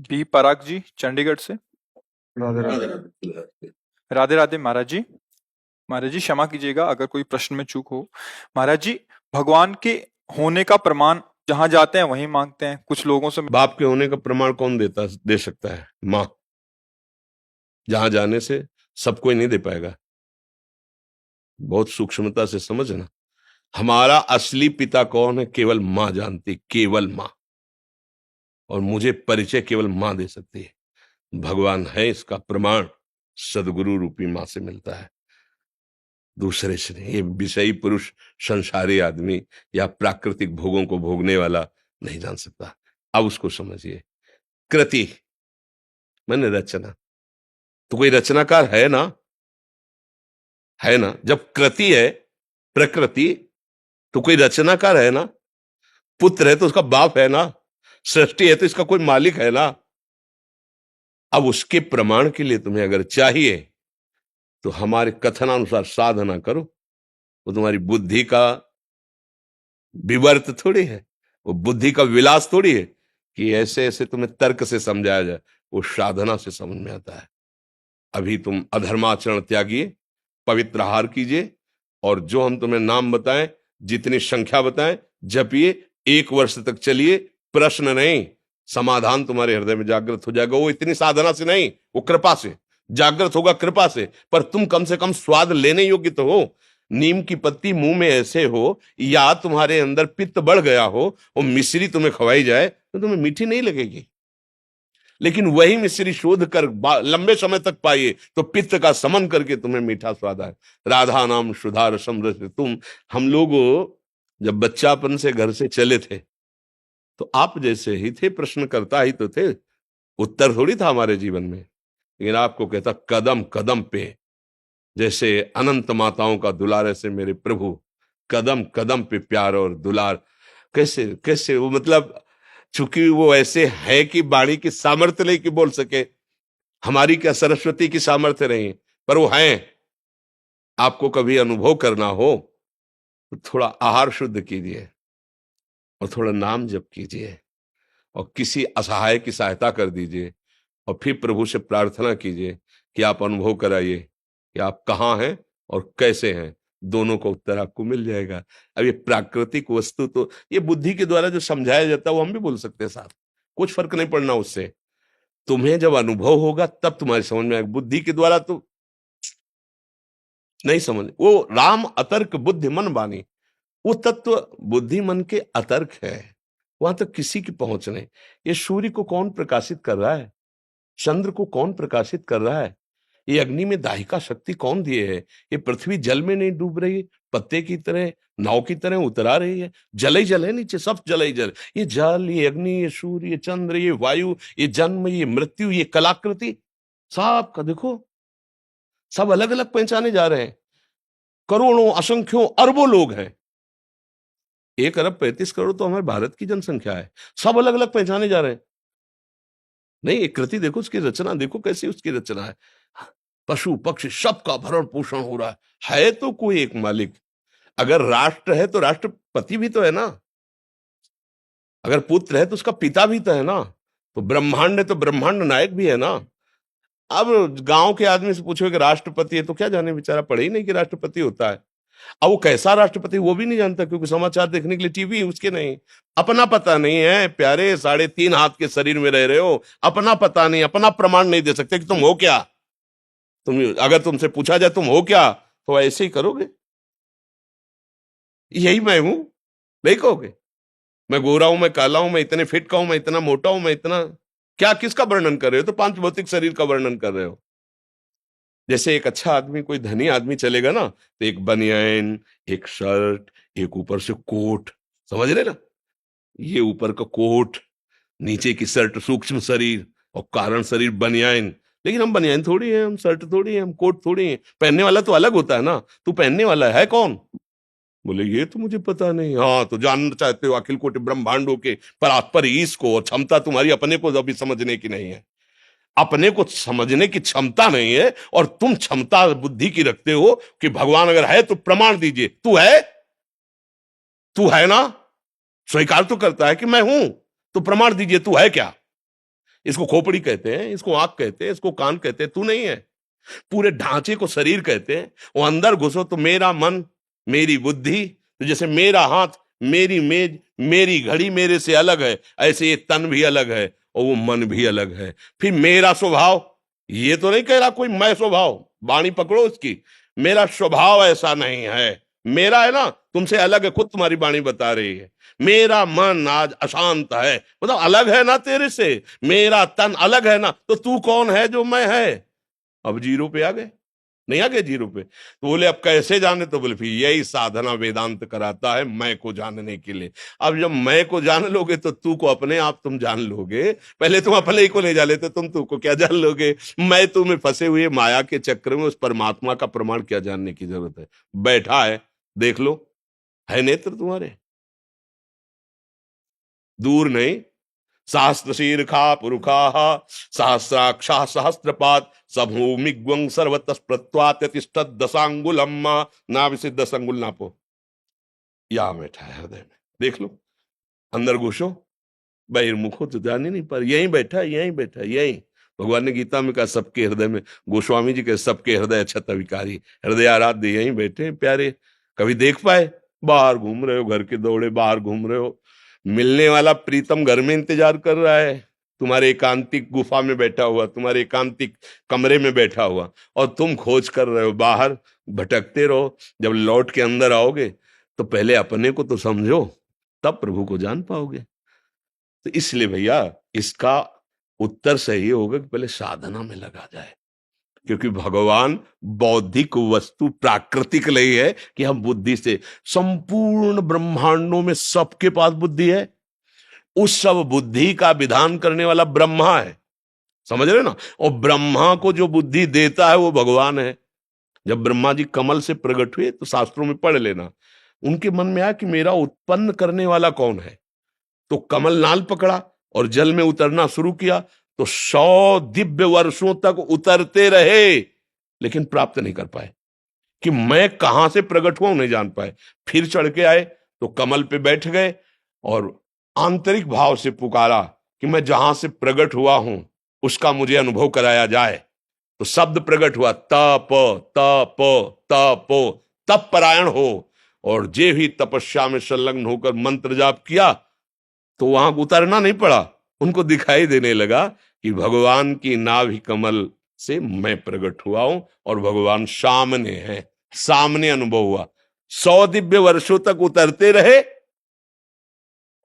B पराग जी चंडीगढ़ से। राधे राधे। राधे राधे महाराज जी। महाराज जी क्षमा कीजिएगा अगर कोई प्रश्न में चूक हो। महाराज जी, भगवान के होने का प्रमाण जहां जाते हैं वहीं मांगते हैं। कुछ लोगों से बाप के होने का प्रमाण कौन दे सकता है? माँ। जहां जाने से सब कोई नहीं दे पाएगा। बहुत सूक्ष्मता से समझना। हमारा असली पिता कौन है केवल माँ जानती, केवल माँ। और मुझे परिचय केवल माँ दे सकती है। भगवान है इसका प्रमाण सदगुरु रूपी माँ से मिलता है, दूसरे से नहीं। ये विषयी पुरुष, संसारी आदमी या प्राकृतिक भोगों को भोगने वाला नहीं जान सकता। अब उसको समझिए। कृति मैंने रचना, तो कोई रचनाकार है ना? है ना? जब कृति है प्रकृति, तो कोई रचनाकार है ना? पुत्र है तो उसका बाप है ना? सृष्टि है तो इसका कोई मालिक है ना? अब उसके प्रमाण के लिए तुम्हें अगर चाहिए तो हमारे कथनानुसार साधना करो। वो तुम्हारी बुद्धि का विवर्त थोड़ी है, वो बुद्धि का विलास थोड़ी है कि ऐसे ऐसे तुम्हें तर्क से समझाया जाए। वो साधना से समझ में आता है। अभी तुम अधर्माचरण त्यागिए, पवित्र आहार कीजिए, और जो हम तुम्हें नाम बताएं, जितनी संख्या बताएं, जपिए। 1 वर्ष तक चलिए, प्रश्न नहीं, समाधान तुम्हारे हृदय में जागृत हो जाएगा। वो इतनी साधना से नहीं, वो कृपा से जागृत होगा, कृपा से। पर तुम कम से कम स्वाद लेने योग्य तो हो। नीम की पत्ती मुंह में ऐसे हो, या तुम्हारे अंदर पित्त बढ़ गया हो, वो मिश्री तुम्हें खवाई जाए तो तुम्हें मीठी नहीं लगेगी। लेकिन वही मिश्री शोध कर लंबे समय तक पाइए तो पित्त का समन करके तुम्हें मीठा स्वाद आए। राधा नाम सुधा रसम रस तुम। हम लोग जब बच्चापन से घर से चले थे तो आप जैसे ही थे, प्रश्नकर्ता ही तो थे, उत्तर थोड़ी था हमारे जीवन में। लेकिन आपको कहता कदम कदम पे, जैसे अनंत माताओं का दुलार, ऐसे मेरे प्रभु कदम कदम पे प्यार और दुलार। कैसे कैसे वो, मतलब चूंकि वो ऐसे है कि वाणी की सामर्थ्य नहीं कि बोल सके। हमारी क्या सरस्वती की सामर्थ्य नहीं, पर वो है। आपको कभी अनुभव करना हो तो थोड़ा आहार शुद्ध कीजिए और थोड़ा नाम जप कीजिए और किसी असहाय की सहायता कर दीजिए, और फिर प्रभु से प्रार्थना कीजिए कि आप अनुभव कराइए कि आप कहाँ हैं और कैसे हैं। दोनों का उत्तर आपको मिल जाएगा। अब ये प्राकृतिक वस्तु तो ये बुद्धि के द्वारा जो समझाया जाता है वो हम भी बोल सकते हैं साथ, कुछ फर्क नहीं पड़ना उससे। तुम्हें जब अनुभव होगा तब तुम्हारी समझ में आएगा। बुद्धि के द्वारा तो नहीं समझ। वो राम अतर्क बुद्धि मन बानी, वो तत्व बुद्धि मन के अतर्क है, वहां तक किसी की पहुंच नहीं। ये सूर्य को कौन प्रकाशित कर रहा है? चंद्र को कौन प्रकाशित कर रहा है? ये अग्नि में दाहिका शक्ति कौन दिए है? ये पृथ्वी जल में नहीं डूब रही, पत्ते की तरह, नाव की तरह उतरा रही है। जल ही जल है नीचे, सब जल ही जल। ये जल, ये अग्नि, ये सूर्य, ये चंद्र, ये वायु, ये जन्म, ये मृत्यु, ये कलाकृति, सब का देखो, सब अलग अलग पहचाने जा रहे हैं। करोड़ों, असंख्यों, अरबों लोग हैं। 1 अरब 35 करोड़ तो हमारे भारत की जनसंख्या है। सब अलग अलग पहचाने जा रहे हैं। नहीं, एक कृति देखो, उसकी रचना देखो कैसी उसकी रचना है। पशु पक्षी सबका भरण पोषण हो रहा है तो कोई एक मालिक। अगर राष्ट्र है तो राष्ट्रपति भी तो है ना, अगर पुत्र है तो उसका पिता भी तो है ना, तो ब्रह्मांड है तो ब्रह्मांड नायक भी है ना। अब गांव के आदमी से पूछो कि राष्ट्रपति है तो क्या जाने, बेचारा पढ़े ही नहीं कि राष्ट्रपति होता है। अब वो कैसा राष्ट्रपति वो भी नहीं जानता, क्योंकि समाचार देखने के लिए टीवी उसके नहीं। अपना पता नहीं है प्यारे, 3.5 हाथ के शरीर में रह रहे हो, अपना पता नहीं, अपना प्रमाण नहीं दे सकते कि तुम हो क्या। तुम अगर तुमसे पूछा जाए तुम हो क्या, तो ऐसे ही करोगे, यही मैं हूं, नहीं कहोगे। मैं गोरा हूं, मैं काला हूं, मैं इतने फिट का हूं, मैं इतना मोटा हूं, मैं इतना, क्या किसका वर्णन कर रहे हो? तो 5 भौतिक शरीर का वर्णन कर रहे हो। जैसे एक अच्छा आदमी, कोई धनी आदमी चलेगा ना, तो एक बनियान, एक शर्ट, एक ऊपर से कोट, समझ रहे ना, ये ऊपर का कोट, नीचे की शर्ट, सूक्ष्म शरीर और कारण शरीर बनियान। लेकिन हम बनियान थोड़ी है, हम शर्ट थोड़ी है, हम कोट थोड़ी है। पहनने वाला तो अलग होता है ना। तू पहनने वाला है कौन? बोले ये तो मुझे पता नहीं। हाँ, तो जानना चाहते हो अखिल कोटि ब्रह्मांडों के परात्पर ईश को, और क्षमता तुम्हारी अपने को अभी समझने की नहीं है। अपने को समझने की क्षमता नहीं है, और तुम क्षमता बुद्धि की रखते हो कि भगवान अगर है तो प्रमाण दीजिए। तू है, तू है ना, स्वीकार तो करता है कि मैं हूं, तो प्रमाण दीजिए, तू है क्या? इसको खोपड़ी कहते हैं, इसको आंख कहते हैं, इसको कान कहते हैं, तू नहीं है। पूरे ढांचे को शरीर कहते हैं। वो अंदर घुसो तो मेरा मन, मेरी बुद्धि, तो जैसे मेरा हाथ, मेरी मेज, मेरी घड़ी मेरे से अलग है, ऐसे ये तन भी अलग है और वो मन भी अलग है। फिर मेरा स्वभाव, ये तो नहीं कह रहा कोई मैं स्वभाव, वाणी पकड़ो इसकी, मेरा स्वभाव ऐसा नहीं है, मेरा है ना, तुमसे अलग है, खुद तुम्हारी वाणी बता रही है। मेरा मन आज अशांत है, मतलब अलग है ना तेरे से। मेरा तन अलग है ना, तो तू कौन है जो मैं है? अब जीरो पे आ गए, नहीं आ गए जीरो पे? तो बोले अब कैसे जाने? तो बोले फिर यही साधना वेदांत कराता है, मैं को जानने के लिए। अब जब मैं को जान लोगे तो तू को अपने आप तुम जान लोगे। पहले तुम अपने ही को नहीं जान लेते, तुम तू को क्या जान लोगे? मैं तुम्हें फंसे हुए माया के चक्र में उस परमात्मा का प्रमाण क्या जानने की जरूरत है? बैठा है, देख लो, है नेत्र तुम्हारे, दूर नहीं। सहस्त्र शीर्षा पुरुखा सहस्राक्षा सहस्त्रपात सभूमिग्वं सर्वतः प्रत्वात्यतिष्ठत् दशांगुलम ना विसिद्ध दशांगुल नापो। यहां बैठा है हृदय में, देख लो, अंदर घुसो, बहिर्मुखो तो जान ही नहीं पर, यहीं बैठा है, यहीं बैठा है, यहीं। भगवान ने गीता में कहा सबके हृदय में, गोस्वामी जी के सबके हृदय छत विकारी, हृदय आराध्य यहीं बैठे हैं प्यारे। कभी देख पाए? बाहर घूम रहे हो, घर के दौड़े बाहर घूम रहे हो। मिलने वाला प्रीतम घर में इंतजार कर रहा है, तुम्हारे एकांतिक गुफा में बैठा हुआ, तुम्हारे एकांतिक कमरे में बैठा हुआ, और तुम खोज कर रहे हो, बाहर भटकते रहो। जब लौट के अंदर आओगे तो पहले अपने को तो समझो, तब प्रभु को जान पाओगे। तो इसलिए भैया इसका उत्तर सही होगा कि पहले साधना में लगा जाए, क्योंकि भगवान बौद्धिक वस्तु प्राकृतिक नहीं है कि हम बुद्धि से, संपूर्ण ब्रह्मांडों में सबके पास बुद्धि है, उस सब बुद्धि का विधान करने वाला ब्रह्मा है, समझ रहे ना? और ब्रह्मा को जो बुद्धि देता है वो भगवान है। जब ब्रह्मा जी कमल से प्रकट हुए तो शास्त्रों में पढ़ लेना, उनके मन में आया कि मेरा उत्पन्न करने वाला कौन है, तो कमल नाल पकड़ा और जल में उतरना शुरू किया। तो 100 दिव्य वर्षों तक उतरते रहे, लेकिन प्राप्त नहीं कर पाए कि मैं कहां से प्रकट हुआ, नहीं जान पाए। फिर चढ़ के आए तो कमल पे बैठ गए और आंतरिक भाव से पुकारा कि मैं जहां से प्रकट हुआ हूं उसका मुझे अनुभव कराया जाए। तो शब्द प्रकट हुआ, तप तप तप, तप परायण हो। और जे भी तपस्या में संलग्न होकर मंत्र जाप किया तो वहां उतरना नहीं पड़ा, उनको दिखाई देने लगा कि भगवान की नाभि कमल से मैं प्रकट हुआ हूं और भगवान सामने है, सामने अनुभव हुआ। 100 दिव्य वर्षों तक उतरते रहे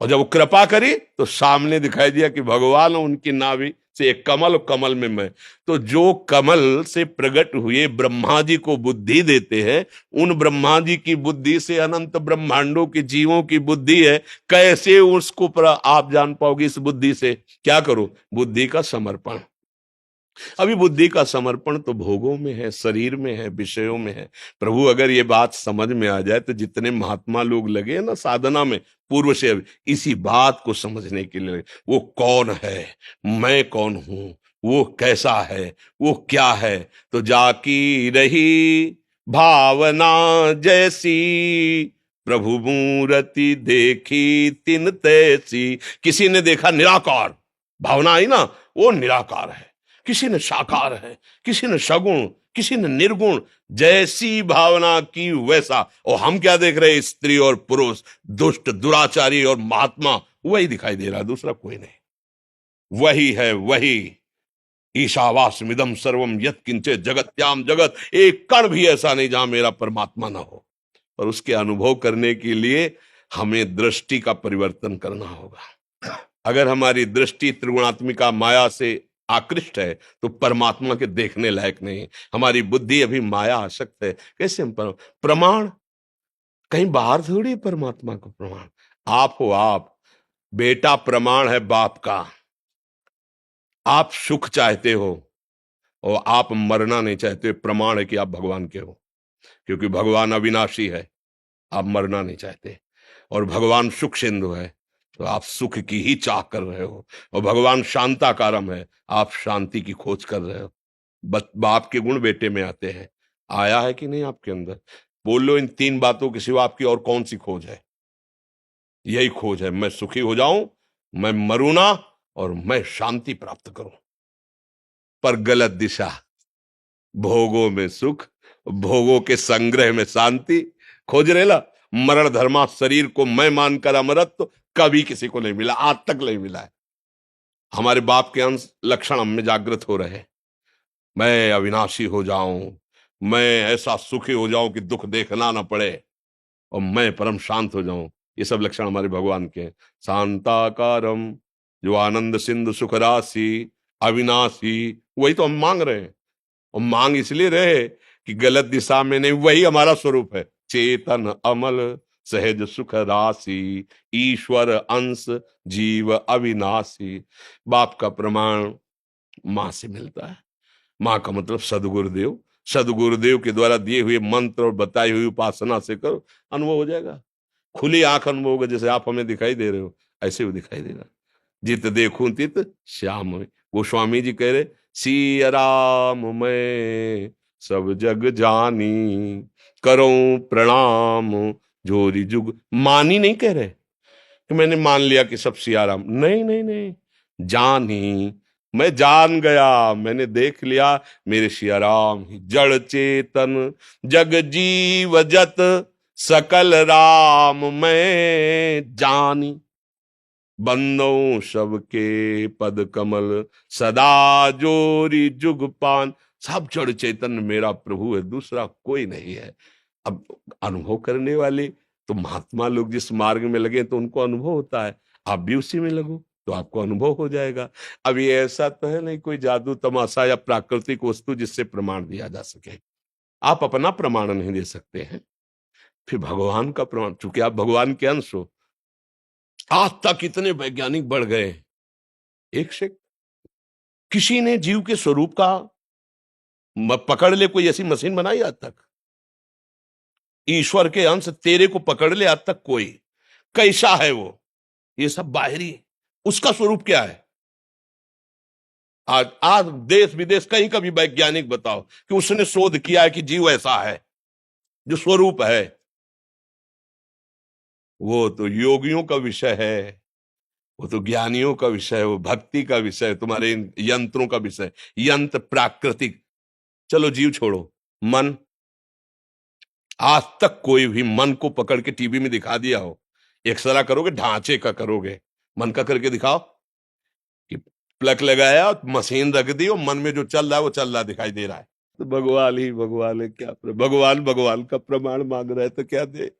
और जब वो कृपा करी तो सामने दिखाई दिया कि भगवान उनकी नाभि से एक कमल और कमल में मैं। तो जो कमल से प्रकट हुए ब्रह्मा जी को बुद्धि देते हैं, उन ब्रह्मा जी की बुद्धि से अनंत ब्रह्मांडों के जीवों की बुद्धि है, कैसे उसको आप जान पाओगे? इस बुद्धि से क्या करो? बुद्धि का समर्पण। अभी बुद्धि का समर्पण तो भोगों में है, शरीर में है, विषयों में है। प्रभु अगर ये बात समझ में आ जाए तो जितने महात्मा लोग लगे ना साधना में पूर्व से, इसी बात को समझने के लिए, वो कौन है, मैं कौन हूं, वो कैसा है, वो क्या है। तो जाकी रही भावना जैसी, प्रभु मूर्ति देखी तिन तैसी। किसी ने देखा निराकार, भावना आई ना, वो निराकार है। किसी ने साकार है, किसी ने सगुण, किसी ने निर्गुण, जैसी भावना की वैसा। और हम क्या देख रहे हैं? स्त्री और पुरुष, दुष्ट दुराचारी और महात्मा, वही दिखाई दे रहा है, दूसरा कोई नहीं। वही है वही। ईशावास्मिदं सर्वम यत् किंचित् जगत्याम जगत, एक कण भी ऐसा नहीं जहां मेरा परमात्मा ना हो। और उसके अनुभव करने के लिए हमें दृष्टि का परिवर्तन करना होगा। अगर हमारी दृष्टि त्रिगुणात्मिका माया से आकृष्ट है तो परमात्मा के देखने लायक नहीं। हमारी बुद्धि अभी माया आसक्त है। कैसे हम प्रमाण कहीं बाहर थोड़ी परमात्मा को प्रमाण, आप हो आप। बेटा प्रमाण है बाप का। आप सुख चाहते हो और आप मरना नहीं चाहते, प्रमाण है कि आप भगवान के हो, क्योंकि भगवान अविनाशी है, आप मरना नहीं चाहते। और भगवान सुख सिंधु है तो आप सुख की ही चाह कर रहे हो। और भगवान शांताकारम है, आप शांति की खोज कर रहे हो। बाप के गुण बेटे में आते हैं, आया है कि नहीं आपके अंदर? बोलो, इन 3 बातों के सिवा आपकी और कौन सी खोज है? यही खोज है, मैं सुखी हो जाऊं, मैं मरू ना और मैं शांति प्राप्त करूं। पर गलत दिशा, भोगों में सुख, भोगों के संग्रह में शांति खोज रेला, मरण धर्मा शरीर को मैं मानकर अमरत्व कभी किसी को नहीं मिला, आज तक नहीं मिला है। हमारे बाप के अंश लक्षण हम में जागृत हो रहे हैं। मैं अविनाशी हो जाऊं, मैं ऐसा सुखी हो जाऊं कि दुख देखना ना पड़े, और मैं परम शांत हो जाऊं। ये सब लक्षण हमारे भगवान के हैं। शांताकारम, जो आनंद सिंधु सुख राशि, अविनाशी, वही तो हम मांग रहे हैं। और मांग इसलिए रहे कि गलत दिशा में नहीं, वही हमारा स्वरूप है। चेतन अमल सहज सुख राशि, ईश्वर अंश जीव अविनाशी। बाप का प्रमाण मां से मिलता है। मां का मतलब सदगुरुदेव। सदगुरुदेव के द्वारा दिए हुए मंत्र और बताई हुई उपासना से करो, अनुभव हो जाएगा। खुली आंख अनुभव होगा, जैसे आप हमें दिखाई दे रहे हो ऐसे वो दिखाई देगा। जित देखूं तित श्याम में। गोस्वामी जी कह रहे, सिया राम मैं सब जग जानी, करूं प्रणाम जोरी जुग। मानी नहीं कह रहे कि मैंने मान लिया कि सब सिया राम, नहीं नहीं नहीं, जानी, मैं जान गया, मैंने देख लिया मेरे सिया राम ही जड़ चेतन जग जीव जत सकल राम मैं जानी। बंदों सबके पद कमल सदा जोरी जुग पान। सब जड़ चेतन मेरा प्रभु है, दूसरा कोई नहीं है। अब अनुभव करने वाले तो महात्मा लोग जिस मार्ग में लगे तो उनको अनुभव होता है। आप भी उसी में लगो तो आपको अनुभव हो जाएगा। अब ये ऐसा तो है नहीं कोई जादू तमाशा या प्राकृतिक वस्तु जिससे प्रमाण दिया जा सके। आप अपना प्रमाण नहीं दे सकते हैं, फिर भगवान का प्रमाण, चूंकि आप भगवान के अंश हो। आज तक इतने वैज्ञानिक बढ़ गए, एक से किसी ने जीव के स्वरूप का पकड़ ले कोई ऐसी मशीन बनाई आज तक? ईश्वर के अंश तेरे को पकड़ ले आज तक कोई? कैसा है वो? ये सब बाहरी, उसका स्वरूप क्या है? आज आज देश विदेश कहीं का भी वैज्ञानिक बताओ कि उसने शोध किया है कि जीव ऐसा है जो स्वरूप है। वो तो योगियों का विषय है, वो तो ज्ञानियों का विषय है, वो भक्ति का विषय है, तुम्हारे इन यंत्रों का विषय। यंत्र प्राकृतिक, चलो जीव छोड़ो, मन। आज तक कोई भी मन को पकड़ के टीवी में दिखा दिया हो? एक्सरा करोगे, ढांचे का करोगे, मन का करके दिखाओ कि प्लग लगाया, मशीन रख दी और मन में जो चल रहा है वो चल रहा दिखाई दे रहा है। तो भगवान ही भगवान है, क्या भगवान भगवान का प्रमाण मांग रहे तो क्या दे?